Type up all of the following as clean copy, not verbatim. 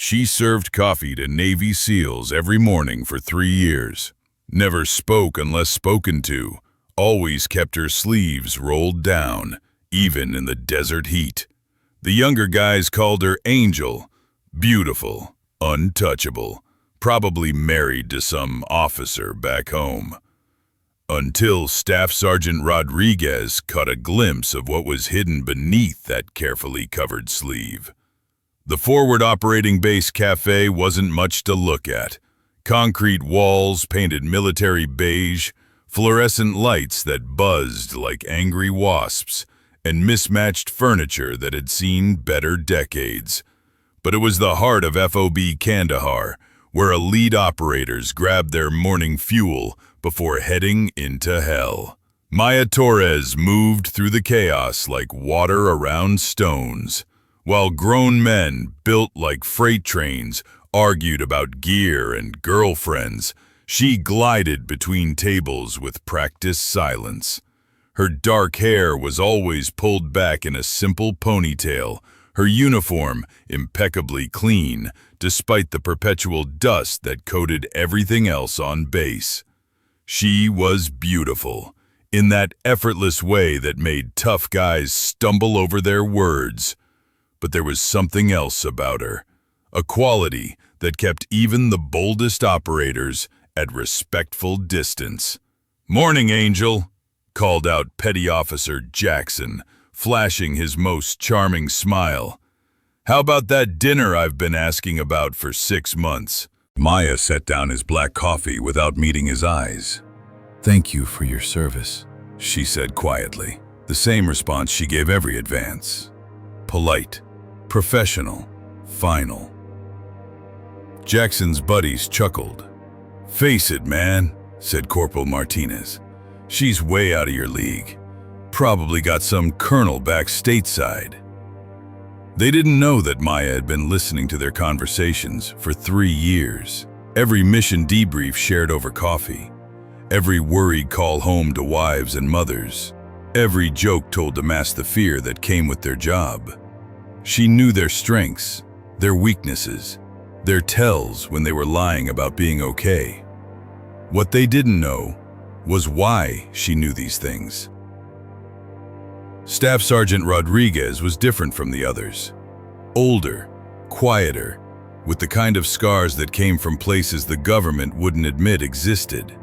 She served coffee to Navy SEALs every morning for 3 years. Never spoke unless spoken to. Always kept her sleeves rolled down, even in the desert heat. The younger guys called her Angel. Beautiful, untouchable, probably married to some officer back home. Until Staff Sergeant Rodriguez caught a glimpse of what was hidden beneath that carefully covered sleeve. The forward operating base café wasn't much to look at. Concrete walls painted military beige, fluorescent lights that buzzed like angry wasps, and mismatched furniture that had seen better decades. But it was the heart of FOB Kandahar, where elite operators grabbed their morning fuel before heading into hell. Maya Torres moved through the chaos like water around stones, while grown men, built like freight trains, argued about gear and girlfriends. She glided between tables with practiced silence. Her dark hair was always pulled back in a simple ponytail, her uniform impeccably clean, despite the perpetual dust that coated everything else on base. She was beautiful, in that effortless way that made tough guys stumble over their words. But there was something else about her, a quality that kept even the boldest operators at respectful distance. "Morning, Angel," called out Petty Officer Jackson, flashing his most charming smile. "How about that dinner I've been asking about for 6 months?" Maya set down his black coffee without meeting his eyes. "Thank you for your service," she said quietly, the same response she gave every advance. Polite, professional, final. Jackson's buddies chuckled. "Face it, man," said Corporal Martinez. "She's way out of your league. Probably got some colonel back stateside." They didn't know that Maya had been listening to their conversations for 3 years. Every mission debrief shared over coffee. Every worried call home to wives and mothers. Every joke told to mask the fear that came with their job. She knew their strengths, their weaknesses, their tells when they were lying about being okay. What they didn't know was why she knew these things. Staff Sergeant Rodriguez was different from the others. Older, quieter, with the kind of scars that came from places the government wouldn't admit existed.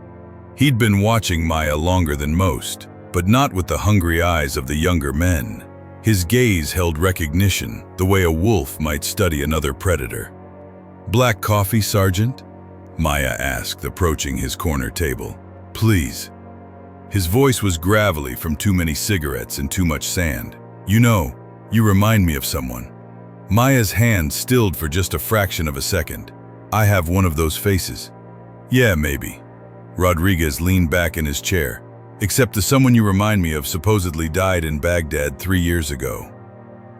He'd been watching Maya longer than most, but not with the hungry eyes of the younger men. His gaze held recognition, the way a wolf might study another predator. "Black coffee, Sergeant?" Maya asked, approaching his corner table. "Please." His voice was gravelly from too many cigarettes and too much sand. "You know, you remind me of someone." Maya's hand stilled for just a fraction of a second. "I have one of those faces." "Yeah, maybe." Rodriguez leaned back in his chair. "Except the someone you remind me of supposedly died in Baghdad 3 years ago."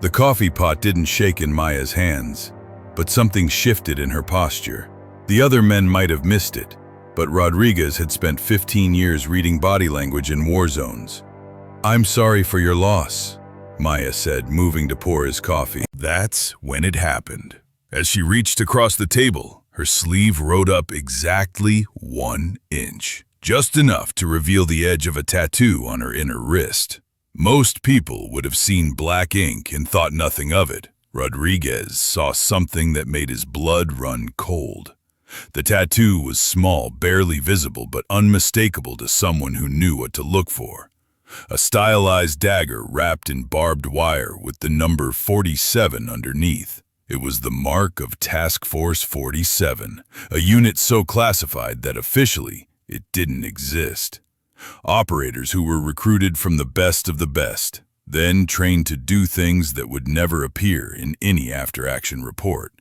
The coffee pot didn't shake in Maya's hands, but something shifted in her posture. The other men might have missed it, but Rodriguez had spent 15 years reading body language in war zones. "I'm sorry for your loss," Maya said, moving to pour his coffee. That's when it happened. As she reached across the table, her sleeve rode up exactly 1 inch, just enough to reveal the edge of a tattoo on her inner wrist. Most people would have seen black ink and thought nothing of it. Rodriguez saw something that made his blood run cold. The tattoo was small, barely visible, but unmistakable to someone who knew what to look for. A stylized dagger wrapped in barbed wire with the number 47 underneath. It was the mark of Task Force 47, a unit so classified that officially it didn't exist. Operators who were recruited from the best of the best, then trained to do things that would never appear in any after-action report.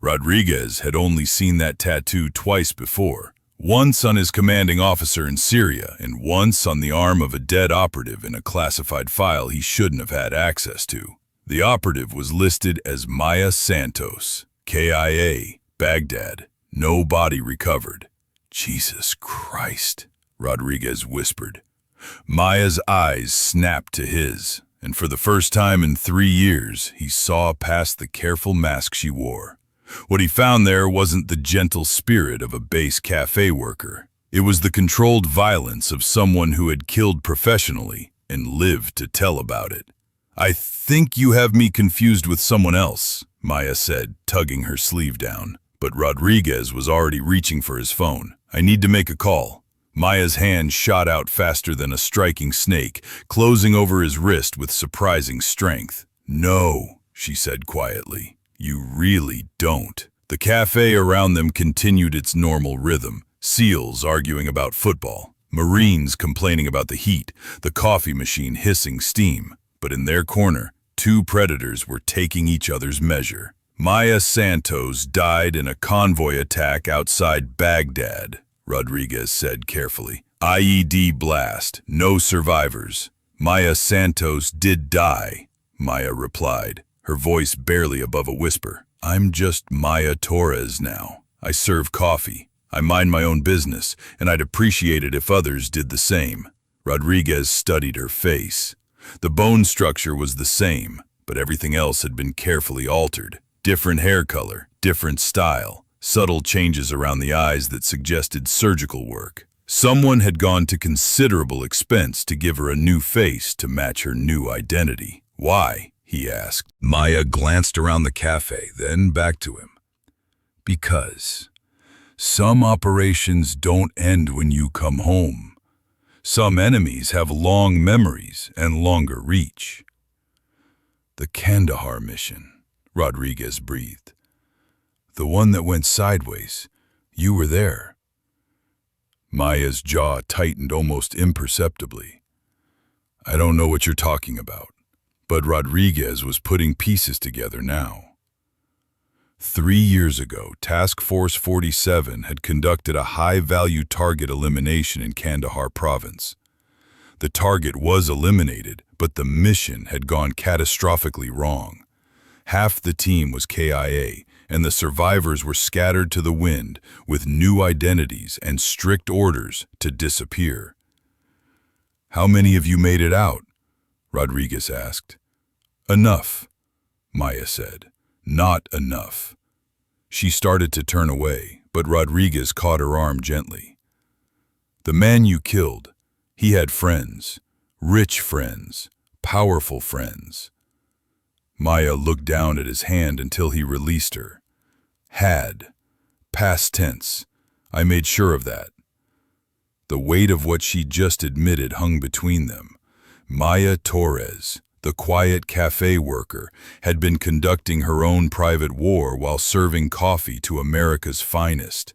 Rodriguez had only seen that tattoo twice before, once on his commanding officer in Syria and once on the arm of a dead operative in a classified file he shouldn't have had access to. The operative was listed as Maya Santos, KIA, Baghdad, no body recovered. "Jesus Christ," Rodriguez whispered. Maya's eyes snapped to his, and for the first time in 3 years, he saw past the careful mask she wore. What he found there wasn't the gentle spirit of a base cafe worker. It was the controlled violence of someone who had killed professionally and lived to tell about it. "I think you have me confused with someone else," Maya said, tugging her sleeve down. But Rodriguez was already reaching for his phone. "I need to make a call." Maya's hand shot out faster than a striking snake, closing over his wrist with surprising strength. "No," she said quietly. "You really don't." The cafe around them continued its normal rhythm. SEALs arguing about football, Marines complaining about the heat, the coffee machine hissing steam. But in their corner, two predators were taking each other's measure. Maya Santos died in a convoy attack outside Baghdad, Rodriguez said carefully. IED blast, no survivors. "Maya Santos did die," Maya replied, her voice barely above a whisper. "I'm just Maya Torres now. I serve coffee. I mind my own business, and I'd appreciate it if others did the same." Rodriguez studied her face. The bone structure was the same, but everything else had been carefully altered. Different hair color, different style, subtle changes around the eyes that suggested surgical work. Someone had gone to considerable expense to give her a new face to match her new identity. "Why?" he asked. Maya glanced around the cafe, then back to him. "Because some operations don't end when you come home. Some enemies have long memories and longer reach." "The Kandahar mission," Rodriguez breathed. "The one that went sideways. You were there." Maya's jaw tightened almost imperceptibly. "I don't know what you're talking about." But Rodriguez was putting pieces together now. 3 years ago, Task Force 47 had conducted a high-value target elimination in Kandahar province. The target was eliminated, but the mission had gone catastrophically wrong. Half the team was KIA, and the survivors were scattered to the wind with new identities and strict orders to disappear. "How many of you made it out?" Rodriguez asked. "Enough," Maya said. "Not enough." She started to turn away, but Rodriguez caught her arm gently. "The man you killed, he had friends, rich friends, powerful friends." Maya looked down at his hand until he released her. "Had. Past tense. I made sure of that." The weight of what she just admitted hung between them. Maya Torres, the quiet cafe worker, had been conducting her own private war while serving coffee to America's finest.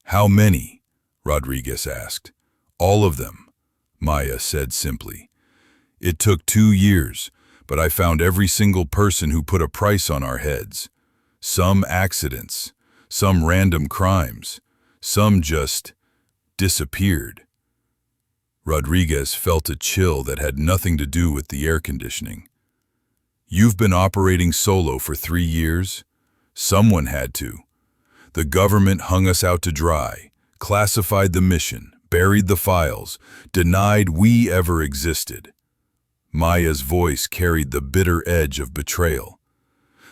"How many?" Rodriguez asked. "All of them," Maya said simply. "It took 2 years, but I found every single person who put a price on our heads. Some accidents, some random crimes, some just disappeared." Rodriguez felt a chill that had nothing to do with the air conditioning. "You've been operating solo for 3 years? Someone had to. The government hung us out to dry, classified the mission, buried the files, denied we ever existed." Maya's voice carried the bitter edge of betrayal.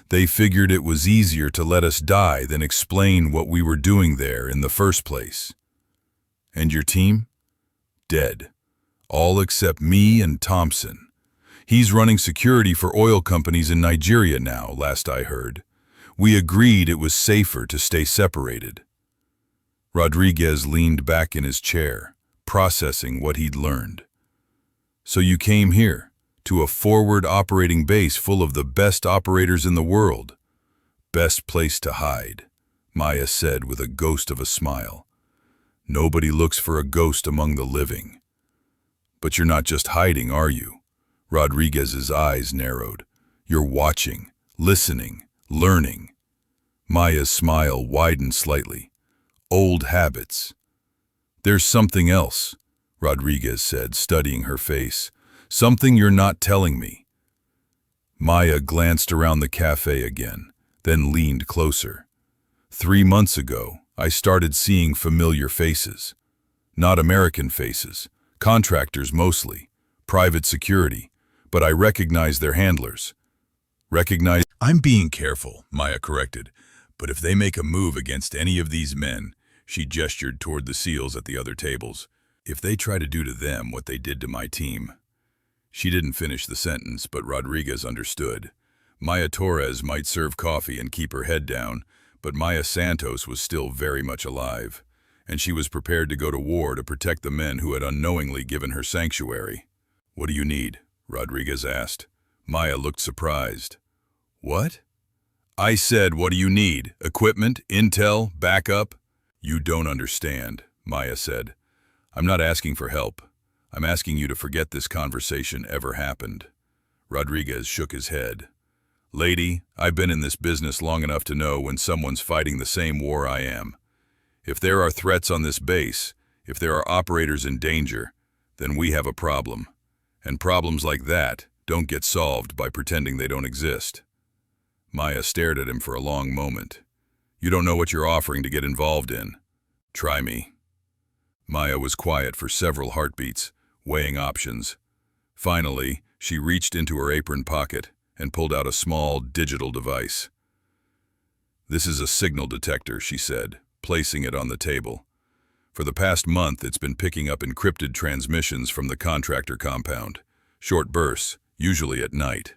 "They figured it was easier to let us die than explain what we were doing there in the first place." "And your team?" "Dead. All except me and Thompson. He's running security for oil companies in Nigeria now, last I heard. We agreed it was safer to stay separated." Rodriguez leaned back in his chair, processing what he'd learned. "So you came here, to a forward operating base full of the best operators in the world." "Best place to hide," Maya said with a ghost of a smile. "Nobody looks for a ghost among the living." "But you're not just hiding, are you?" Rodriguez's eyes narrowed. "You're watching, listening, learning." Maya's smile widened slightly. "Old habits." "There's something else," Rodriguez said, studying her face. "Something you're not telling me." Maya glanced around the cafe again, then leaned closer. 3 months ago, I started seeing familiar faces. Not American faces, contractors mostly, private security, but I recognized their handlers. "I'm being careful," Maya corrected. But if they make a move against any of these men, she gestured toward the SEALs at the other tables, if they try to do to them what they did to my team. She didn't finish the sentence, but Rodriguez understood. Maya Torres might serve coffee and keep her head down, but Maya Santos was still very much alive, and she was prepared to go to war to protect the men who had unknowingly given her sanctuary. "What do you need?" Rodriguez asked. Maya looked surprised. "What?" "I said, what do you need? Equipment? Intel? Backup?" "You don't understand," Maya said. "I'm not asking for help. I'm asking you to forget this conversation ever happened." Rodriguez shook his head. "Lady, I've been in this business long enough to know when someone's fighting the same war I am. If there are threats on this base, if there are operators in danger, then we have a problem. And problems like that don't get solved by pretending they don't exist." Maya stared at him for a long moment. "You don't know what you're offering to get involved in. Try me." Maya was quiet for several heartbeats, weighing options. Finally, she reached into her apron pocket and pulled out a small digital device. "This is a signal detector," she said, placing it on the table. "For the past month, it's been picking up encrypted transmissions from the contractor compound. Short bursts, usually at night."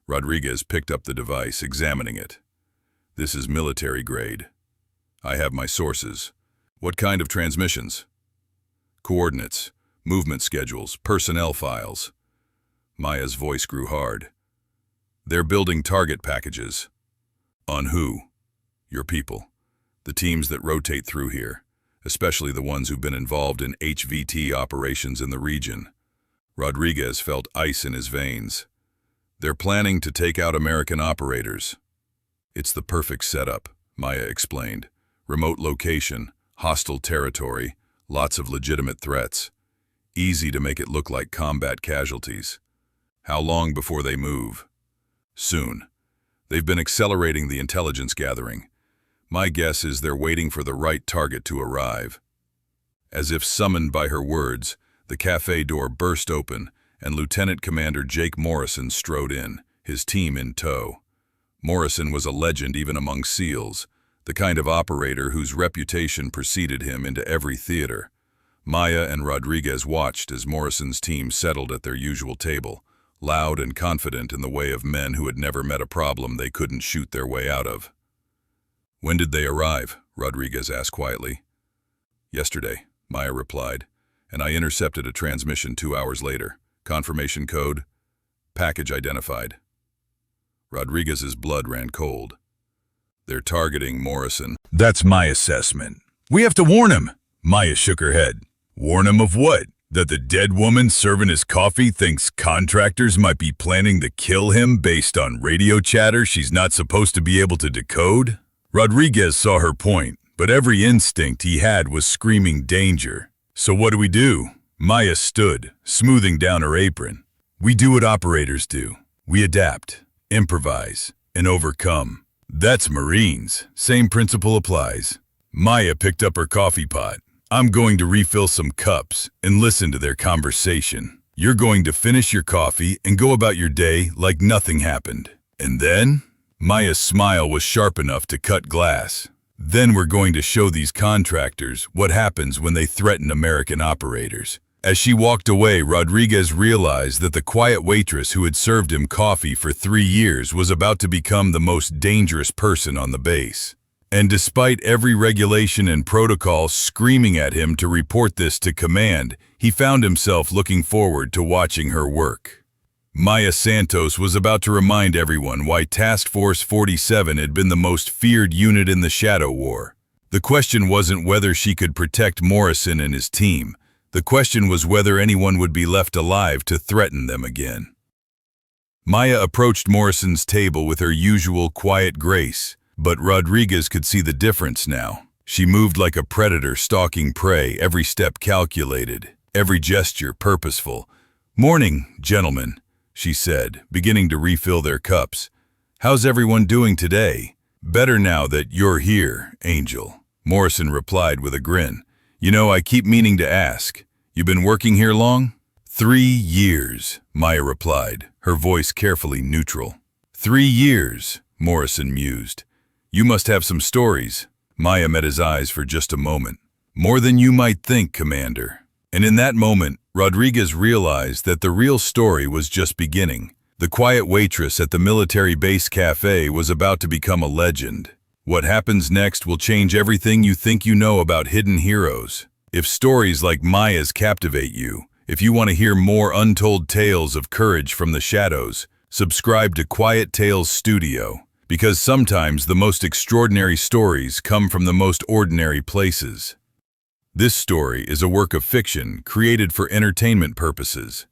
Rodriguez picked up the device, examining it. "This is military grade. I have my sources." "What kind of transmissions?" "Coordinates, movement schedules, personnel files." Maya's voice grew hard. "They're building target packages." "On who?" "Your people. The teams that rotate through here, especially the ones who've been involved in HVT operations in the region." Rodriguez felt ice in his veins. "They're planning to take out American operators." "It's the perfect setup," Maya explained. "Remote location, hostile territory, lots of legitimate threats. Easy to make it look like combat casualties." "How long before they move?" "Soon. They've been accelerating the intelligence gathering. My guess is they're waiting for the right target to arrive." As if summoned by her words, the café door burst open, and Lieutenant Commander Jake Morrison strode in, his team in tow. Morrison was a legend even among SEALs, the kind of operator whose reputation preceded him into every theater. Maya and Rodriguez watched as Morrison's team settled at their usual table, loud and confident in the way of men who had never met a problem they couldn't shoot their way out of. "When did they arrive?" Rodriguez asked quietly. "Yesterday," Maya replied, "and I intercepted a transmission 2 hours later. Confirmation code, package identified." Rodriguez's blood ran cold. "They're targeting Morrison." "That's my assessment. We have to warn him." Maya shook her head. "Warn him of what? That the dead woman serving his coffee thinks contractors might be planning to kill him based on radio chatter she's not supposed to be able to decode?" Rodriguez saw her point, but every instinct he had was screaming danger. "So what do we do?" Maya stood, smoothing down her apron. "We do what operators do. We adapt, improvise, and overcome. That's Marines. Same principle applies." Maya picked up her coffee pot. "I'm going to refill some cups and listen to their conversation. You're going to finish your coffee and go about your day like nothing happened. And then?" Maya's smile was sharp enough to cut glass. "Then we're going to show these contractors what happens when they threaten American operators." As she walked away, Rodriguez realized that the quiet waitress who had served him coffee for 3 years was about to become the most dangerous person on the base. And despite every regulation and protocol screaming at him to report this to command, he found himself looking forward to watching her work. Maya Santos was about to remind everyone why Task Force 47 had been the most feared unit in the Shadow War. The question wasn't whether she could protect Morrison and his team. The question was whether anyone would be left alive to threaten them again. Maya approached Morrison's table with her usual quiet grace, but Rodriguez could see the difference now. She moved like a predator stalking prey, every step calculated, every gesture purposeful. "Morning, gentlemen," she said, beginning to refill their cups. "How's everyone doing today?" "Better now that you're here, Angel," Morrison replied with a grin. "You know, I keep meaning to ask. You been working here long?" 3 years, Maya replied, her voice carefully neutral. 3 years, Morrison mused. You must have some stories. Maya met his eyes for just a moment. More than you might think, Commander. And in that moment, Rodriguez realized that the real story was just beginning. The quiet waitress at the military base cafe was about to become a legend. What happens next will change everything you think you know about hidden heroes. If stories like Maya's captivate you, if you want to hear more untold tales of courage from the shadows, subscribe to Quiet Tales Studio, because sometimes the most extraordinary stories come from the most ordinary places. This story is a work of fiction created for entertainment purposes.